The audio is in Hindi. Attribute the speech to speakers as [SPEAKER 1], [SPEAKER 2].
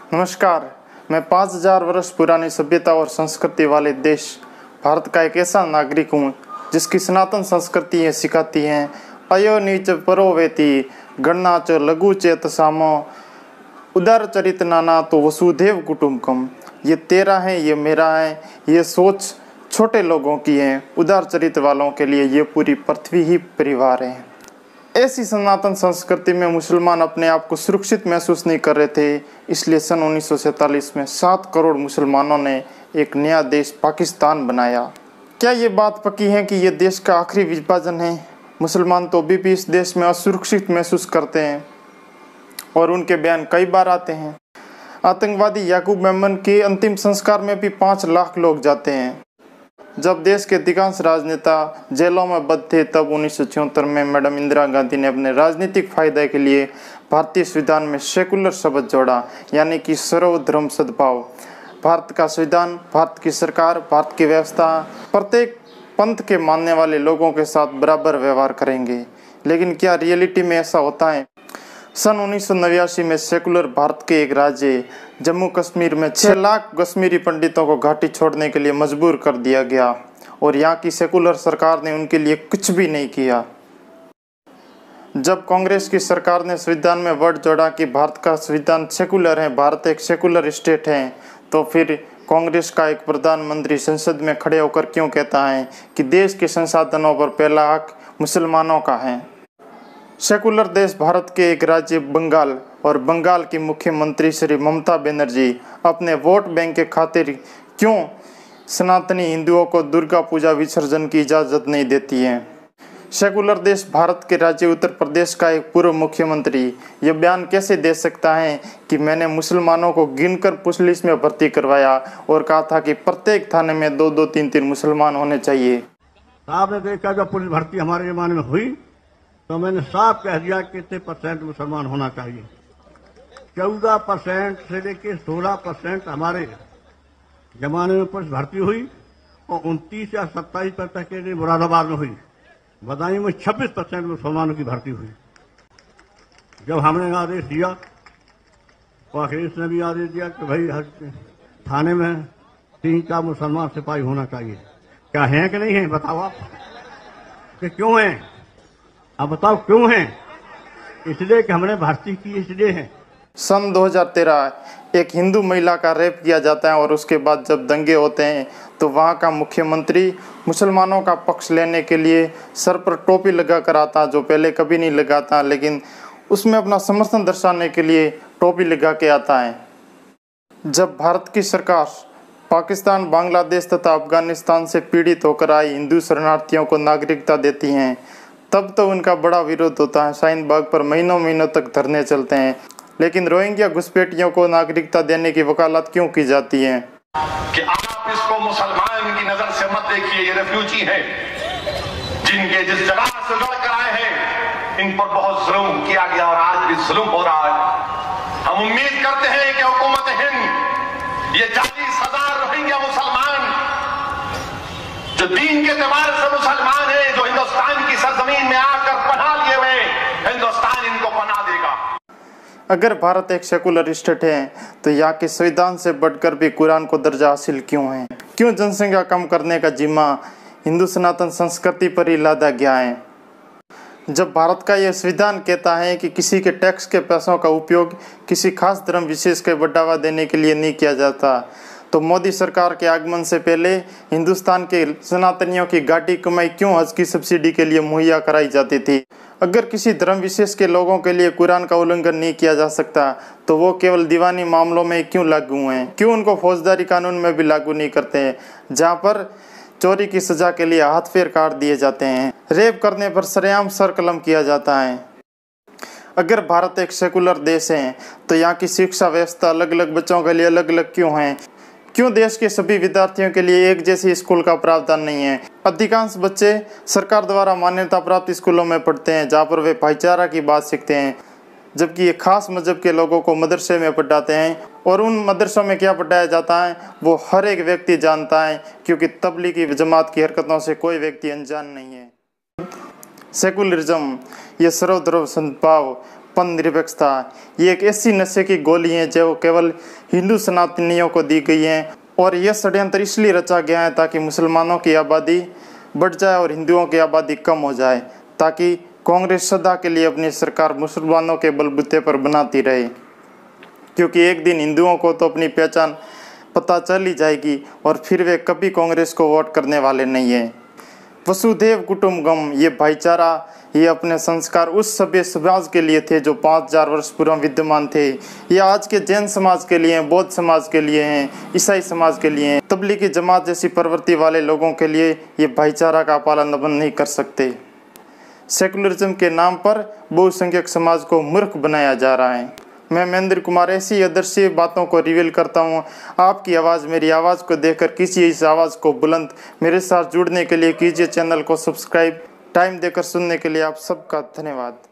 [SPEAKER 1] नमस्कार। मैं 5000 वर्ष पुरानी सभ्यता और संस्कृति वाले देश भारत का एक ऐसा नागरिक हूँ जिसकी सनातन संस्कृति ये सिखाती हैं अयो नीच परो वेति गणना च लघु चेत सामो उदार चरित नाना तो वसुधैव कुटुंबकम। ये तेरा है, ये मेरा है, ये सोच छोटे लोगों की है, उदार चरित्र वालों के लिए ये पूरी पृथ्वी ही परिवार है। ऐसी सनातन संस्कृति में मुसलमान अपने आप को सुरक्षित महसूस नहीं कर रहे थे, इसलिए सन 1947 में 7 करोड़ मुसलमानों ने एक नया देश पाकिस्तान बनाया। क्या ये बात पक्की है कि ये देश का आखिरी विभाजन है? मुसलमान तो अभी भी इस देश में असुरक्षित महसूस करते हैं और उनके बयान कई बार आते हैं। आतंकवादी याकूब मेमन के अंतिम संस्कार में भी 5 लाख लोग जाते हैं। जब देश के अधिकांश राजनेता जेलों में बंद थे, तब 1974 में मैडम इंदिरा गांधी ने अपने राजनीतिक फायदे के लिए भारतीय संविधान में सेकुलर शब्द जोड़ा, यानी कि सर्वधर्म सद्भाव। भारत का संविधान, भारत की सरकार, भारत की व्यवस्था प्रत्येक पंथ के मानने वाले लोगों के साथ बराबर व्यवहार करेंगे। लेकिन क्या रियलिटी में ऐसा होता है? सन 1989 में सेकुलर भारत के एक राज्य जम्मू कश्मीर में 6 लाख कश्मीरी पंडितों को घाटी छोड़ने के लिए मजबूर कर दिया गया और यहाँ की सेकुलर सरकार ने उनके लिए कुछ भी नहीं किया। जब कांग्रेस की सरकार ने संविधान में वर्ड जोड़ा कि भारत का संविधान सेकुलर है, भारत एक सेकुलर स्टेट है, तो फिर कांग्रेस का एक प्रधानमंत्री संसद में खड़े होकर क्यों कहता है कि देश के संसाधनों पर पहला हक मुसलमानों का है? सेकुलर देश भारत के एक राज्य बंगाल और बंगाल की मुख्यमंत्री श्री ममता बनर्जी अपने वोट बैंक के खातिर क्यों सनातनी हिंदुओं को दुर्गा पूजा विसर्जन की इजाज़त नहीं देती है? सेकुलर देश भारत के राज्य उत्तर प्रदेश का एक पूर्व मुख्यमंत्री यह बयान कैसे दे सकता है कि मैंने मुसलमानों को गिनकर पुलिस में भर्ती करवाया और कहा था कि प्रत्येक थाने में 2-2, 3-3 मुसलमान होने चाहिए।
[SPEAKER 2] आपने देखा जब पुलिस भर्ती हमारे जमाने में हुई तो मैंने साफ कह दिया कि कितने % मुसलमान होना चाहिए। 14% से लेकर 16% हमारे जमाने में पुलिस भर्ती हुई और 29 या 27% के लिए मुरादाबाद में हुई। बदायूं में 26% मुसलमानों की भर्ती हुई। जब हमने आदेश दिया तो अखिलेश ने भी आदेश दिया कि भाई हर थाने में 3-4 मुसलमान सिपाही होना चाहिए। क्या है कि नहीं है? बताओ आप कि क्यों है? अब बताओ क्यों है? इसलिए कि हमने भर्ती की, इसलिए है।
[SPEAKER 1] सन 2013 एक हिंदू महिला का रेप किया जाता है और उसके बाद जब दंगे होते हैं तो वहाँ का मुख्यमंत्री मुसलमानों का पक्ष लेने के लिए सर पर टोपी लगा कर आता, जो पहले कभी नहीं लगाता, लेकिन उसमें अपना समर्थन दर्शाने के लिए टोपी लगा के आता है। जब भारत की सरकार पाकिस्तान, बांग्लादेश तथा अफगानिस्तान से पीड़ित होकर आए हिंदू शरणार्थियों को नागरिकता देती हैं, तब तो उनका बड़ा विरोध होता है। शाहीन बाग पर महीनों तक धरने चलते हैं, लेकिन रोहिंग्या घुसपैठियों को नागरिकता देने की वकालत क्यों की जाती है?
[SPEAKER 3] कि आप इसको मुसलमान की नजर से मत देखिए, ये रेफ्यूजी हैं जिनके जिस जगह से लड़ कर आए हैं, इन पर बहुत जुल्म किया गया और आज भी जुल्म हो रहा है। हम उम्मीद करते हैं कि हुकूमत हिंद ये 40,000 रोहिंग्या मुसलमान जो दीन के एतबार से मुसलमान है, जो हिंदुस्तान की सरजमीन में आकर पनाह लिए हुए, हिंदुस्तान इनको पनाह देगा।
[SPEAKER 1] अगर भारत एक सेकुलर स्टेट है तो यहाँ के संविधान से बढ़कर भी कुरान को दर्जा हासिल क्यों है? क्यों जनसंख्या कम करने का जिम्मा हिंदू सनातन संस्कृति पर ही लादा गया है? जब भारत का यह संविधान कहता है कि किसी के टैक्स के पैसों का उपयोग किसी खास धर्म विशेष के बढ़ावा देने के लिए नहीं किया जाता, तो मोदी सरकार के आगमन से पहले हिंदुस्तान के सनातनियों की गाड़ी कमाई क्यों हज की सब्सिडी के लिए मुहैया कराई जाती थी? अगर किसी धर्म विशेष के लोगों के लिए कुरान का उल्लंघन नहीं किया जा सकता तो वो केवल दीवानी मामलों में क्यों लागू हैं? क्यों उनको फौजदारी कानून में भी लागू नहीं करते हैं, जहाँ पर चोरी की सजा के लिए हाथ फेर काट दिए जाते हैं, रेप करने पर सरेआम सर कलम किया जाता है? अगर भारत एक सेकुलर देश है तो यहाँ की शिक्षा व्यवस्था अलग अलग बच्चों के लिए अलग अलग क्यों है? क्यों देश के सभी विद्यार्थियों के लिए एक जैसी स्कूल का प्रावधान नहीं है? अधिकांश बच्चे सरकार द्वारा मान्यता प्राप्त स्कूलों में पढ़ते हैं जहाँ पर वे भाईचारा की बात सीखते हैं, जबकि ये खास मजहब के लोगों को मदरसे में पढ़ाते हैं। और उन मदरसों में क्या पढ़ाया जाता है वो हर एक व्यक्ति जानता है, क्योंकि तबलीगी जमात की हरकतों से कोई व्यक्ति अनजान नहीं है। सेकुलरिज्म ये सर्वधर्म सद्भाव निरपेक्षता, ये एक ऐसी नशे की गोली है जो केवल हिंदू सनातनियों को दी गई है और यह षड्यंत्र इसलिए रचा गया है ताकि मुसलमानों की आबादी बढ़ जाए और हिंदुओं की आबादी कम हो जाए, ताकि कांग्रेस सदा के लिए अपनी सरकार मुसलमानों के बलबूते पर बनाती रहे। क्योंकि एक दिन हिंदुओं को तो अपनी पहचान पता चल ही जाएगी और फिर वे कभी कांग्रेस को वोट करने वाले नहीं हैं। वसुधैव कुटुंबकम, ये भाईचारा, ये अपने संस्कार उस सभ्य समाज के लिए थे जो 5000 वर्ष पूर्व विद्यमान थे। ये आज के जैन समाज के लिए, बौद्ध समाज के लिए हैं, ईसाई समाज के लिए हैं। तबलीगी जमात जैसी प्रवृत्ति वाले लोगों के लिए ये भाईचारा का पालन नहीं कर सकते। सेकुलरिज्म के नाम पर बहुसंख्यक समाज को मूर्ख बनाया जा रहा है। मैं महेंद्र कुमार ऐसी आदर्शीय बातों को रिवील करता हूँ। आपकी आवाज़ मेरी आवाज़ को देखकर किसी इस आवाज़ को बुलंद मेरे साथ जुड़ने के लिए कीजिए चैनल को सब्सक्राइब। टाइम देकर सुनने के लिए आप सबका धन्यवाद।